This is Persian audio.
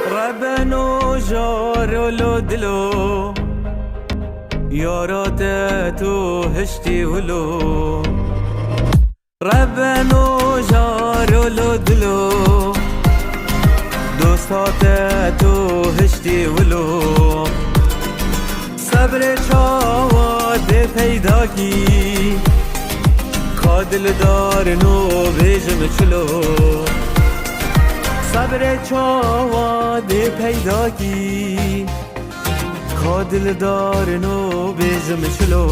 ربنو جارو دلو یارات تو هشتی ولو ربنو جارو دلو دوستات تو هشتی ولو صبر چاواد پیدا کی کادل دار نو بیجم چلو صبر چاواد پیدا کی کادل دار نو بیجم چلو